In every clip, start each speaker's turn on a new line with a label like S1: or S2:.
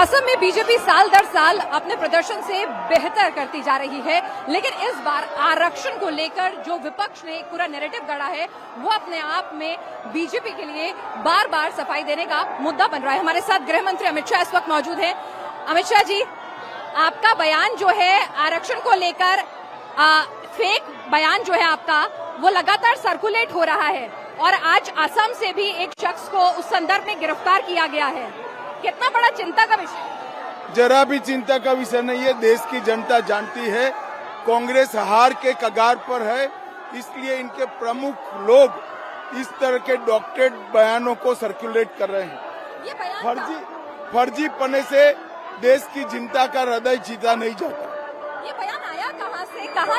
S1: असम में बीजेपी साल दर साल अपने प्रदर्शन से बेहतर करती जा रही है, लेकिन इस बार आरक्षण को लेकर जो विपक्ष ने एक पूरा नैरेटिव गढ़ा है वो अपने आप में बीजेपी के लिए बार बार सफाई देने का मुद्दा बन रहा है। हमारे साथ गृह मंत्री अमित शाह इस वक्त मौजूद हैं। अमित शाह जी, आपका बयान जो है आरक्षण को लेकर फेक बयान जो है आपका वो लगातार सर्कुलेट हो रहा है और आज असम से भी एक शख्स को उस संदर्भ में गिरफ्तार किया गया है। कितना बड़ा चिंता का विषय?
S2: जरा भी चिंता का विषय नहीं है। देश की जनता जानती है कांग्रेस हार के कगार पर है, इसलिए इनके प्रमुख लोग इस तरह के डॉक्टरेट बयानों को सर्कुलेट कर रहे हैं।
S1: ये बयान
S2: फर्जी पने से देश की जनता का हृदय जीता नहीं जाता।
S1: ये बयान आया कहाँ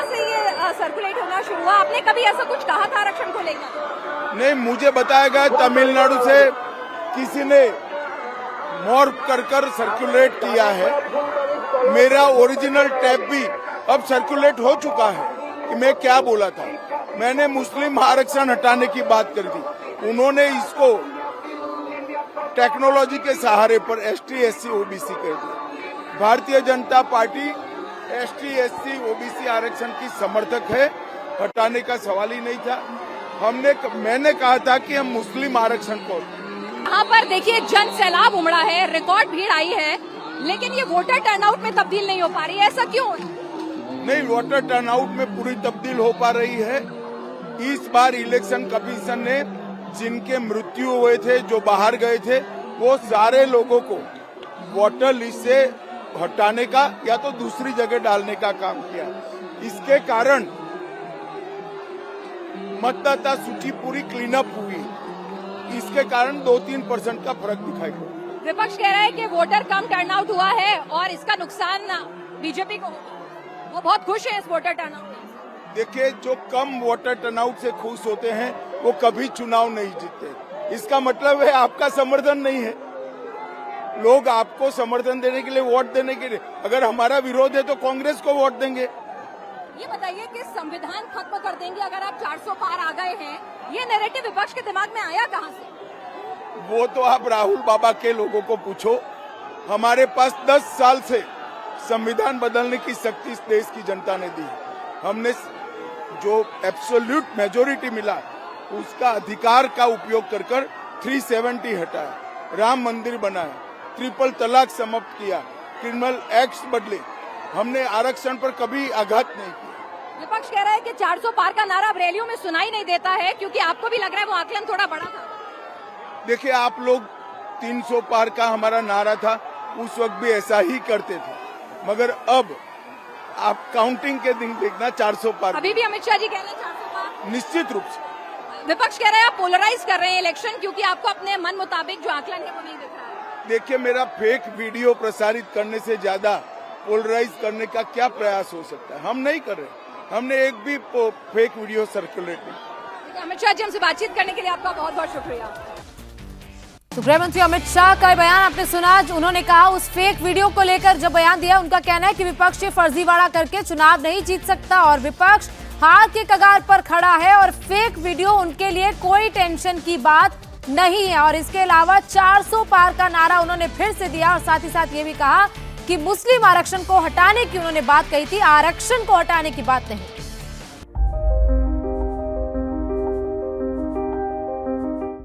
S1: से ये सर्कुलेट होना शुरू हुआ? आपने कभी ऐसा कुछ कहा था आरक्षण को लेकर?
S2: नहीं, मुझे बताया गया तमिलनाडु से किसी ने मॉर्फ कर सर्कुलेट किया है। मेरा ओरिजिनल टैप भी अब सर्कुलेट हो चुका है कि मैं क्या बोला था। मैंने मुस्लिम आरक्षण हटाने की बात कर दी, उन्होंने इसको टेक्नोलॉजी के सहारे पर एसटी एससी ओबीसी कर दिया। Bharatiya Janata party ST SC OBC आरक्षण की समर्थक है, हटाने का सवाल ही नहीं था। मैंने कहा था कि हम मुस्लिम आरक्षण को।
S1: यहाँ पर देखिए जन सैलाब उमड़ा है, रिकॉर्ड भीड़ आई है, लेकिन ये वोटर टर्नआउट में तब्दील नहीं हो पा रही है। ऐसा क्यों?
S2: नहीं, वोटर टर्नआउट में पूरी तब्दील हो पा रही है। इस बार इलेक्शन कमीशन ने जिनके मृत्यु हुए थे, जो बाहर गए थे, वो सारे लोगों को वोटर लिस्ट से हटाने का या तो दूसरी जगह डालने का काम किया। इसके कारण मतदाता सूची पूरी क्लीन अप हुई। इसके कारण 2-3% का फर्क दिखाई पड़ा।
S1: विपक्ष कह रहा है कि वोटर कम टर्नआउट हुआ है और इसका नुकसान बीजेपी को होगा। वो बहुत खुश है इस वोटर टर्नआउट से।
S2: देखिए, जो कम वोटर टर्नआउट से खुश होते हैं वो कभी चुनाव नहीं जीतते। इसका मतलब है आपका समर्थन नहीं है। लोग आपको समर्थन देने के लिए, वोट देने के लिए, अगर हमारा विरोध है तो कांग्रेस को वोट देंगे।
S1: ये बताइए कि संविधान खत्म कर देंगे अगर आप 400 पार आ गए हैं, ये नैरेटिव विपक्ष के दिमाग में आया कहाँ से?
S2: वो तो आप राहुल बाबा के लोगों को पूछो। हमारे पास 10 साल से संविधान बदलने की शक्ति इस देश की जनता ने दी है। हमने जो एब्सोल्यूट मेजोरिटी मिला उसका अधिकार का उपयोग कर 370 हटाया, राम मंदिर बनाया, ट्रिपल तलाक समाप्त किया, क्रिमिनल एक्ट्स बदले। हमने आरक्षण पर कभी आघात नहीं किया।
S1: विपक्ष कह रहा है कि 400 पार का नारा अब रैलियों में सुनाई नहीं देता है, क्योंकि आपको भी लग रहा है वो आकलन थोड़ा बड़ा था।
S2: देखिए, आप लोग 300 पार का हमारा नारा था, उस वक्त भी ऐसा ही करते थे, मगर अब आप काउंटिंग के दिन देखना 400 पार।
S1: अभी भी अमित शाह जी कह रहे हैं 400 पार।
S2: निश्चित रूप से
S1: विपक्ष कह रहे हैं आप पोलराइज कर रहे हैं इलेक्शन, क्योंकि आपको अपने मन मुताबिक जो आकलन है वो नहीं दिख रहा है।
S2: देखिए, मेरा फेक वीडियो प्रसारित करने से ज्यादा पोलराइज करने का क्या प्रयास हो सकता है? हम नहीं कर रहे। हमने एक भी फेक वीडियो सर्कुलेट नहीं।
S1: अमित शाह जी, हमसे बातचीत करने के लिए आपका बहुत बहुत शुक्रिया।
S3: तो गृह मंत्री अमित शाह का बयान आपने सुना। उन्होंने कहा उस फेक वीडियो को लेकर जब बयान दिया, उनका कहना है कि विपक्ष फर्जीवाड़ा करके चुनाव नहीं जीत सकता और विपक्ष हार के कगार पर खड़ा है और फेक वीडियो उनके लिए कोई टेंशन की बात नहीं है। और इसके अलावा 400 पार का नारा उन्होंने फिर से दिया और साथ ही साथ ये भी कहा कि मुस्लिम आरक्षण को हटाने की उन्होंने बात कही थी, आरक्षण को हटाने की बात नहीं।